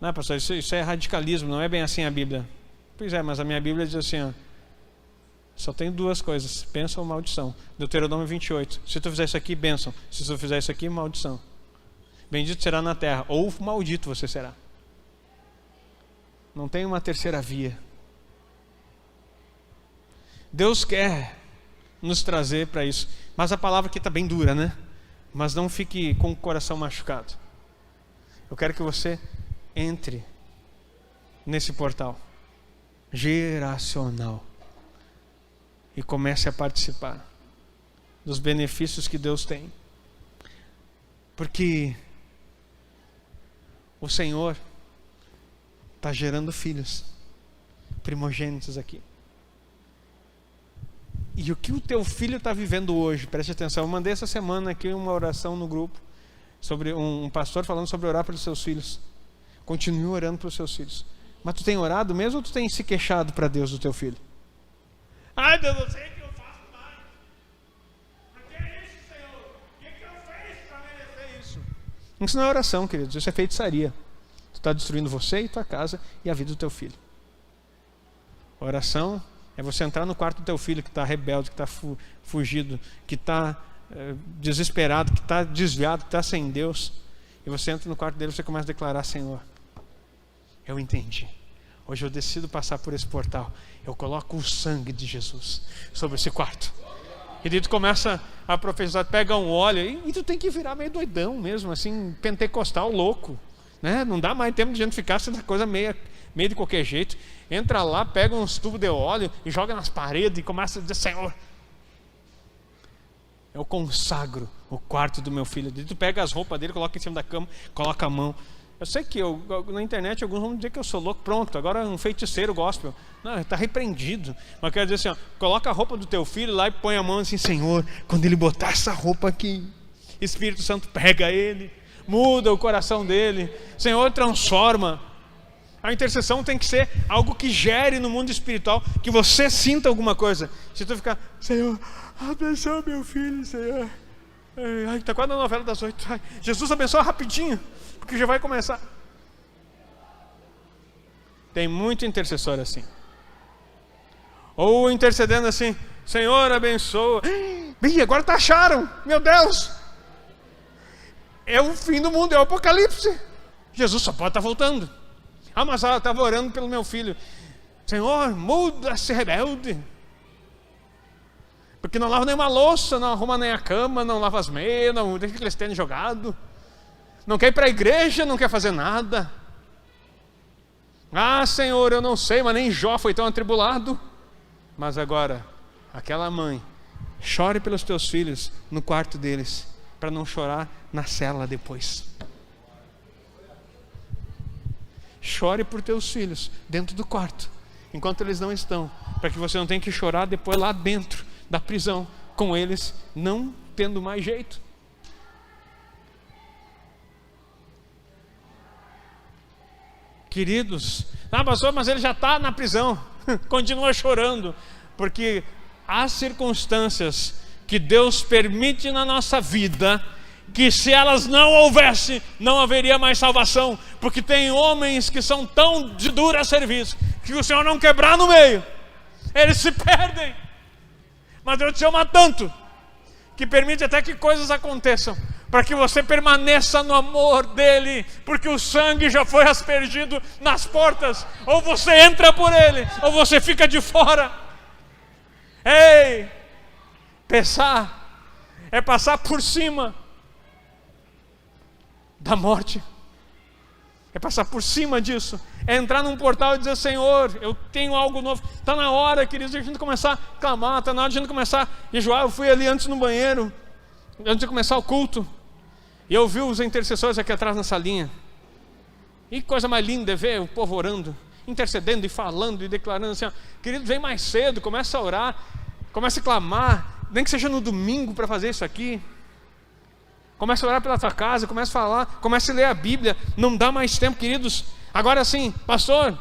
Não, pastor, isso é radicalismo, não é bem assim a Bíblia. Pois é, mas a minha Bíblia diz assim, ó, só tem duas coisas: bênção ou maldição. Deuteronômio 28. Se tu fizer isso aqui, bênção. Se tu fizer isso aqui, maldição. Bendito será na terra, ou maldito você será. Não tem uma terceira via. Deus quer nos trazer para isso. Mas a palavra aqui está bem dura, né? Mas não fique com o coração machucado. Eu quero que você entre nesse portal geracional e comece a participar dos benefícios que Deus tem. Porque o Senhor está gerando filhos primogênitos aqui. E o que o teu filho está vivendo hoje, preste atenção. Eu mandei essa semana aqui uma oração no grupo sobre um pastor falando sobre orar pelos seus filhos. Continue orando pelos seus filhos. Mas tu tem orado mesmo ou tu tem se queixado para Deus do teu filho? Ai, Deus, eu sei que eu faço mais. Por que isso, Senhor? O que eu fiz para merecer isso? Isso não é oração, queridos. Isso é feitiçaria. Tu está destruindo você e tua casa e a vida do teu filho. Oração é você entrar no quarto do teu filho que está rebelde, que está fugido, que está desesperado, que está desviado, que está sem Deus. E você entra no quarto dele e você começa a declarar: Senhor, eu entendi. Hoje eu decido passar por esse portal. Eu coloco o sangue de Jesus sobre esse quarto. E daí tu começa a profetizar, pega um óleo e tu tem que virar meio doidão mesmo, assim, pentecostal louco, né? Não dá mais tempo de gente ficar essa coisa meio de qualquer jeito. Entra lá, pega uns tubos de óleo e joga nas paredes e começa a dizer: Senhor, eu consagro o quarto do meu filho. Daí tu pega as roupas dele, coloca em cima da cama, coloca a mão. Eu sei que na internet alguns vão dizer que eu sou louco. Pronto, agora um feiticeiro gospel. Não, está repreendido. Mas eu quero dizer assim, ó, coloca a roupa do teu filho lá e põe a mão assim: Senhor, quando ele botar essa roupa aqui, Espírito Santo pega ele, muda o coração dele. Senhor, transforma. A intercessão tem que ser algo que gere no mundo espiritual, que você sinta alguma coisa. Se tu ficar: Senhor, abençoa meu filho, Senhor. Ai, está quase na novela das 8. Ai, Jesus abençoa rapidinho, porque já vai começar. Tem muito intercessor assim. Ou intercedendo assim: Senhor, abençoa. Ih, agora taxaram, meu Deus. É o fim do mundo, é o apocalipse. Jesus só pode estar voltando. Ah, mas ela estava orando pelo meu filho. Senhor, muda esse rebelde. Porque não lava nenhuma louça, não arruma nem a cama, não lava as meias, não deixa aqueles tênis jogados. Não quer ir para a igreja, não quer fazer nada. Ah, Senhor, eu não sei, mas nem Jó foi tão atribulado. Mas agora, aquela mãe, chore pelos teus filhos no quarto deles, para não chorar na cela depois. Chore por teus filhos dentro do quarto, enquanto eles não estão, para que você não tenha que chorar depois lá dentro da prisão, com eles não tendo mais jeito. Queridos, pastor, mas ele já está na prisão. Continua chorando, porque há circunstâncias que Deus permite na nossa vida, que se elas não houvessem, não haveria mais salvação, porque tem homens que são tão de dura serviço, que o Senhor não quebrar no meio, eles se perdem. Mas Deus te ama tanto, que permite até que coisas aconteçam, para que você permaneça no amor dele, porque o sangue já foi aspergido nas portas. Ou você entra por ele, ou você fica de fora. Ei! Pensar é passar por cima da morte. É passar por cima disso. É entrar num portal e dizer: Senhor, eu tenho algo novo. Está na hora, queridos, de a gente começar a clamar. Está na hora de a gente começar a jejuar. Eu fui ali antes no banheiro, antes de começar o culto, e eu vi os intercessores aqui atrás na salinha. E coisa mais linda é ver o povo orando, intercedendo e falando e declarando assim: ó, querido, vem mais cedo, começa a orar, começa a clamar, nem que seja no domingo para fazer isso aqui. Começa a orar pela tua casa, começa a falar, começa a ler a Bíblia. Não dá mais tempo, queridos. Agora sim, pastor,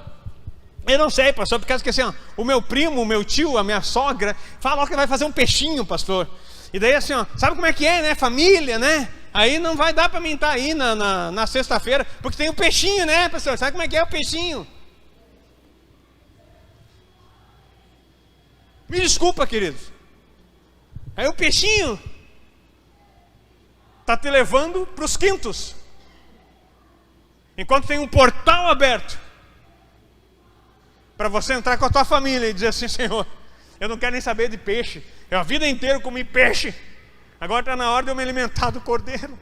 eu não sei, pastor, porque assim, ó, o meu primo, o meu tio, a minha sogra fala que vai fazer um peixinho, pastor. E daí assim, ó, sabe como é que é, né? Família, né? Aí não vai dar para mim estar aí na sexta-feira, porque tem o peixinho, né, pastor? Sabe como é que é o peixinho? Me desculpa, queridos. Aí o peixinho está te levando para os quintos, enquanto tem um portal aberto para você entrar com a tua família e dizer assim: Senhor, eu não quero nem saber de peixe, eu a vida inteira comi peixe, agora está na hora de eu me alimentar do cordeiro.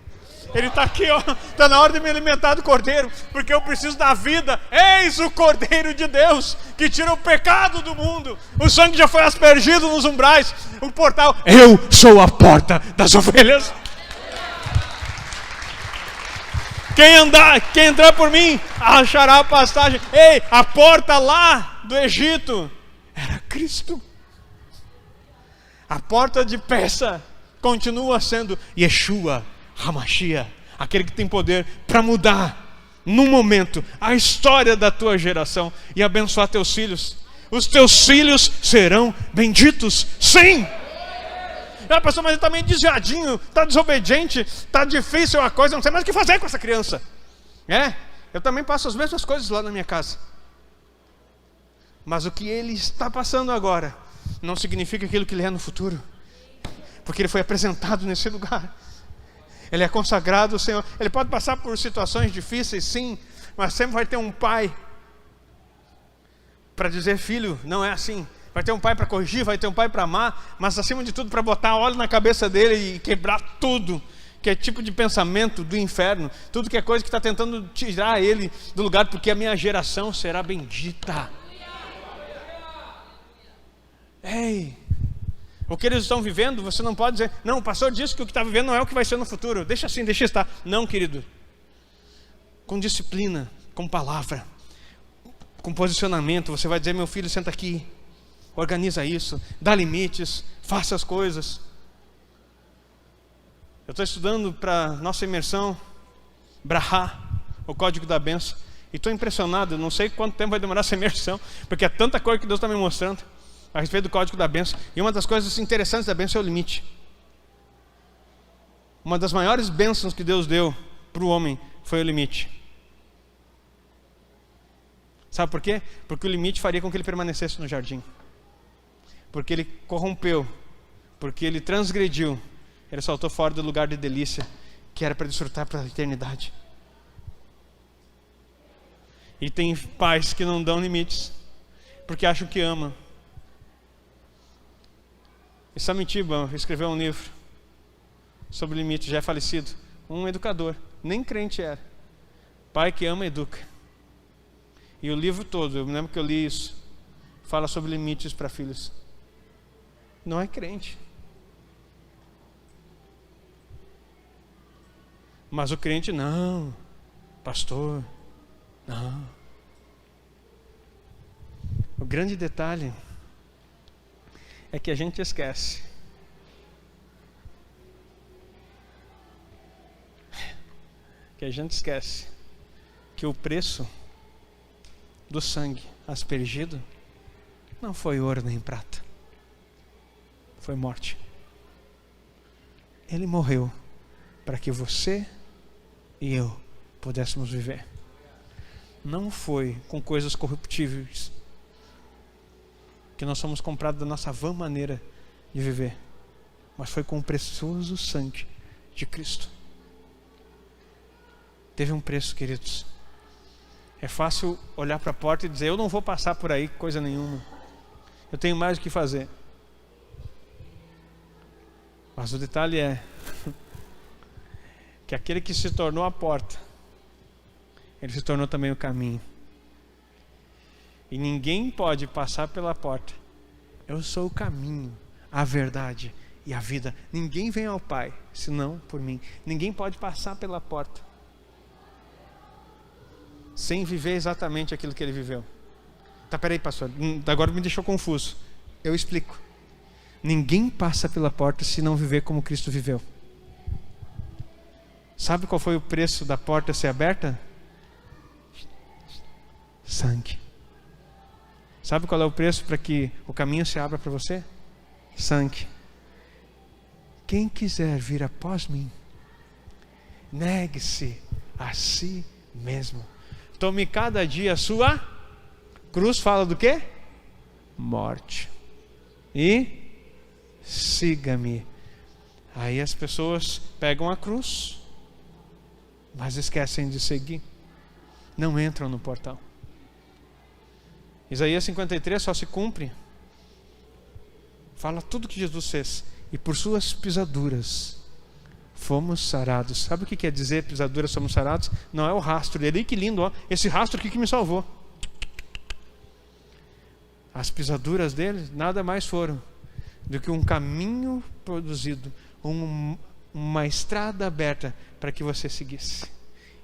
Ele está aqui, ó, está na hora de me alimentar do cordeiro, porque eu preciso da vida. Eis o Cordeiro de Deus, que tira o pecado do mundo. O sangue já foi aspergido nos umbrais, o portal. Eu sou a porta das ovelhas. Quem entrar por mim achará a pastagem. Ei, a porta lá do Egito era Cristo. A porta de peça continua sendo Yeshua HaMashiach, aquele que tem poder para mudar num momento a história da tua geração e abençoar teus filhos. Os teus filhos serão benditos, sim. Ah, pastor, mas ele está meio desviadinho, está desobediente, está difícil a coisa, não sei mais o que fazer com essa criança. Eu também passo as mesmas coisas lá na minha casa. Mas o que ele está passando agora não significa aquilo que ele é no futuro, porque ele foi apresentado nesse lugar. Ele é consagrado ao Senhor. Ele pode passar por situações difíceis, sim, mas sempre vai ter um pai para dizer: filho, não é assim. Vai ter um pai para corrigir, vai ter um pai para amar, mas acima de tudo para botar óleo na cabeça dele e quebrar tudo que é tipo de pensamento do inferno, tudo que é coisa que está tentando tirar ele do lugar, porque a minha geração será bendita. Ei, o que eles estão vivendo, você não pode dizer: não, o pastor disse que o que está vivendo não é o que vai ser no futuro, deixa assim, deixa estar. Não, querido, com disciplina, com palavra, com posicionamento, você vai dizer: meu filho, senta aqui, organiza isso, dá limites, faça as coisas. Eu estou estudando para nossa imersão Brahá, o código da bênção, e estou impressionado. Não sei quanto tempo vai demorar essa imersão, porque é tanta coisa que Deus está me mostrando a respeito do código da bênção. E uma das coisas interessantes da bênção é o limite. Uma das maiores bênçãos que Deus deu para o homem foi o limite. Sabe por quê? Porque o limite faria com que ele permanecesse no jardim. Porque ele corrompeu, porque ele transgrediu, ele saltou fora do lugar de delícia que era para desfrutar para a eternidade. E tem pais que não dão limites porque acham que amam. E Samitiba escreveu um livro sobre limite, já é falecido, um educador, nem crente era. Pai que ama, educa. E o livro todo, eu me lembro que eu li isso, fala sobre limites para filhos. Não é crente. Mas o crente, não, pastor, não. O grande detalhe é que a gente esquece que o preço do sangue aspergido não foi ouro nem prata, foi morte. Ele morreu para que você e eu pudéssemos viver. Não foi com coisas corruptíveis que nós somos comprados da nossa vã maneira de viver, mas foi com o precioso sangue de Cristo. Teve um preço, queridos. É fácil olhar para a porta e dizer: eu não vou passar por aí coisa nenhuma, eu tenho mais o que fazer. Mas o detalhe é que aquele que se tornou a porta, ele se tornou também o caminho. E ninguém pode passar pela porta. Eu sou o caminho, a verdade e a vida. Ninguém vem ao Pai, senão por mim. Ninguém pode passar pela porta sem viver exatamente aquilo que ele viveu. Tá, peraí, pastor, agora me deixou confuso. Eu explico. Ninguém passa pela porta se não viver como Cristo viveu. Sabe qual foi o preço da porta ser aberta? Sangue. Sabe qual é o preço para que o caminho se abra para você? Sangue. Quem quiser vir após mim, negue-se a si mesmo. Tome cada dia a sua cruz. Fala do quê? Morte. E siga-me. Aí as pessoas pegam a cruz, mas esquecem de seguir. Não entram no portal. Isaías 53 só se cumpre. Fala tudo que Jesus fez. E por suas pisaduras fomos sarados. Sabe o que quer dizer pisaduras somos sarados? Não é o rastro. Ele, que lindo, ó. Esse rastro aqui que me salvou. As pisaduras dele nada mais foram do que um caminho produzido, uma estrada aberta para que você seguisse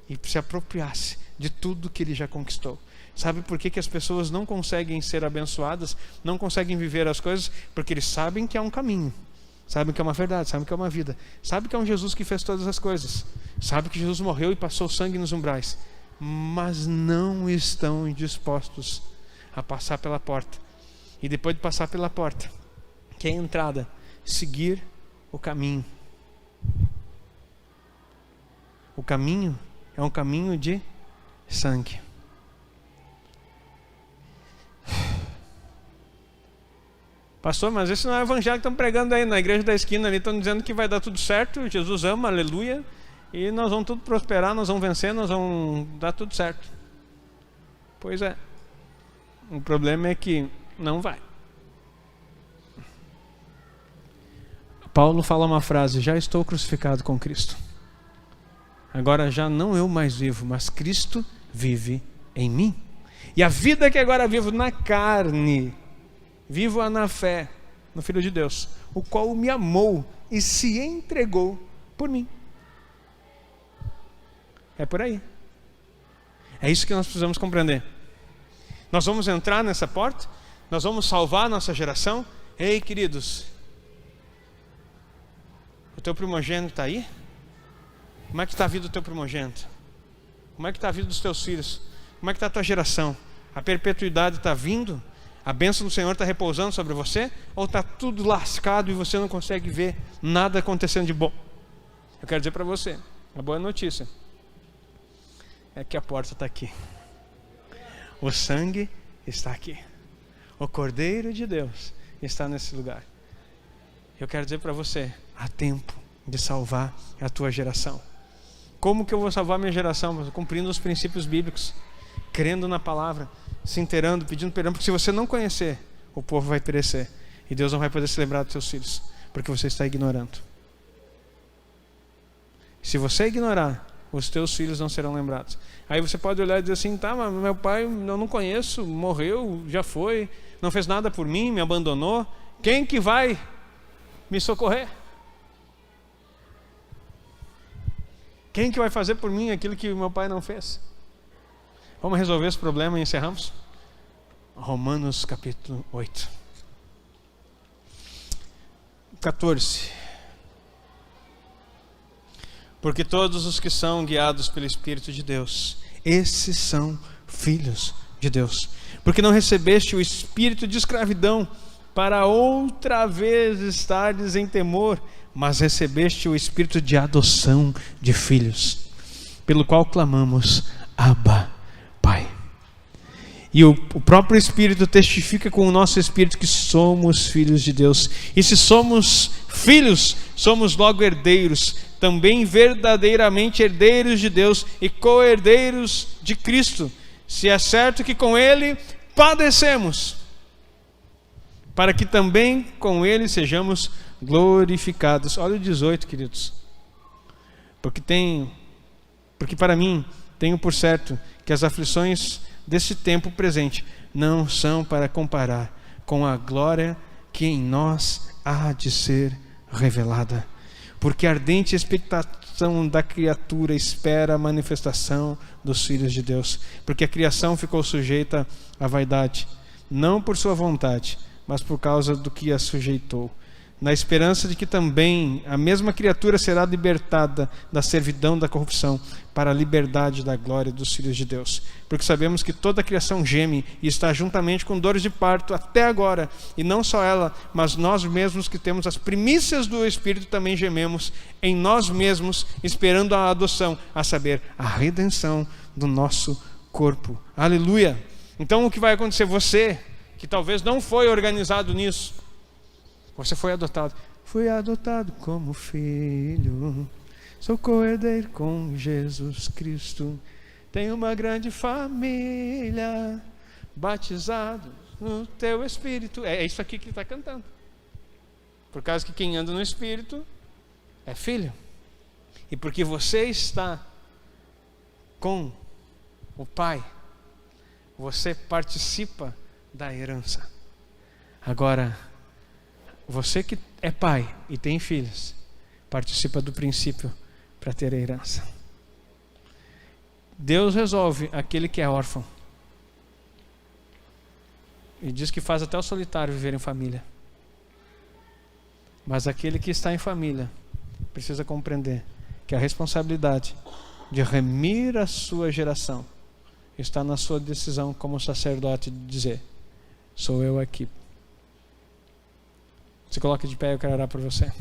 e se apropriasse de tudo que ele já conquistou. Sabe por que as pessoas não conseguem ser abençoadas, não conseguem viver as coisas? Porque eles sabem que há um caminho, sabem que é uma verdade, sabem que é uma vida, sabem que é um Jesus que fez todas as coisas, sabem que Jesus morreu e passou sangue nos umbrais, mas não estão dispostos a passar pela porta. E depois de passar pela porta, que é a entrada, seguir o caminho. O caminho é um caminho de sangue. Pastor, mas esse não é o evangelho que estão pregando aí na igreja da esquina ali, estão dizendo que vai dar tudo certo, Jesus ama, aleluia, e nós vamos tudo prosperar, nós vamos vencer, nós vamos dar tudo certo. Pois é, o problema é que não vai. Paulo fala uma frase: já estou crucificado com Cristo, agora já não eu mais vivo, mas Cristo vive em mim. E a vida que agora vivo na carne, vivo-a na fé no Filho de Deus, o qual me amou e se entregou por mim. É por aí. É isso que nós precisamos compreender. Nós vamos entrar nessa porta, nós vamos salvar a nossa geração. Ei, queridos, o teu primogênito está aí? Como é que está a vida do teu primogênito? Como é que está a vida dos teus filhos? Como é que está a tua geração? A perpetuidade está vindo? A bênção do Senhor está repousando sobre você? Ou está tudo lascado e você não consegue ver nada acontecendo de bom? Eu quero dizer para você, a boa notícia é que a porta está aqui. O sangue está aqui. O Cordeiro de Deus está nesse lugar. Eu quero dizer para você, há tempo de salvar a tua geração. Como que eu vou salvar a minha geração? Cumprindo os princípios bíblicos, crendo na palavra, se inteirando, pedindo perdão, porque se você não conhecer, o povo vai perecer e Deus não vai poder se lembrar dos seus filhos, porque você está ignorando. Se você ignorar, os teus filhos não serão lembrados. Aí você pode olhar e dizer assim: tá, mas meu pai eu não conheço, morreu, já foi, não fez nada por mim, me abandonou, quem que vai me socorrer? Quem que vai fazer por mim aquilo que meu pai não fez? Vamos resolver esse problema e encerramos? Romanos capítulo 8. 14. Porque todos os que são guiados pelo Espírito de Deus, esses são filhos de Deus. Porque não recebeste o espírito de escravidão para outra vez estares em temor, mas recebeste o espírito de adoção de filhos, pelo qual clamamos: Abba, Pai. E o próprio Espírito testifica com o nosso espírito que somos filhos de Deus. E se somos filhos, somos logo herdeiros, também verdadeiramente herdeiros de Deus e co-herdeiros de Cristo, se é certo que com Ele padecemos, para que também com ele sejamos glorificados. Olha o 18, queridos. Porque para mim, tenho por certo que as aflições deste tempo presente não são para comparar com a glória que em nós há de ser revelada. Porque a ardente expectação da criatura espera a manifestação dos filhos de Deus. Porque a criação ficou sujeita à vaidade, não por sua vontade, mas por causa do que a sujeitou, na esperança de que também a mesma criatura será libertada da servidão da corrupção para a liberdade da glória dos filhos de Deus. Porque sabemos que toda a criação geme e está juntamente com dores de parto até agora, e não só ela, mas nós mesmos que temos as primícias do Espírito também gememos em nós mesmos, esperando a adoção, a saber, a redenção do nosso corpo. Aleluia! Então o que vai acontecer? Você, que talvez não foi organizado nisso, você foi adotado. Fui adotado como filho, sou co-herdeiro com Jesus Cristo, tenho uma grande família, batizado no teu Espírito. É isso aqui que ele está cantando. Por causa que quem anda no Espírito é filho. E porque você está com o Pai, você participa da herança. Agora, você que é pai e tem filhos, participa do princípio para ter a herança. Deus resolve aquele que é órfão. E diz que faz até o solitário viver em família. Mas aquele que está em família precisa compreender que a responsabilidade de remir a sua geração está na sua decisão como sacerdote de dizer: sou eu aqui. Se coloque de pé, eu quero orar por você.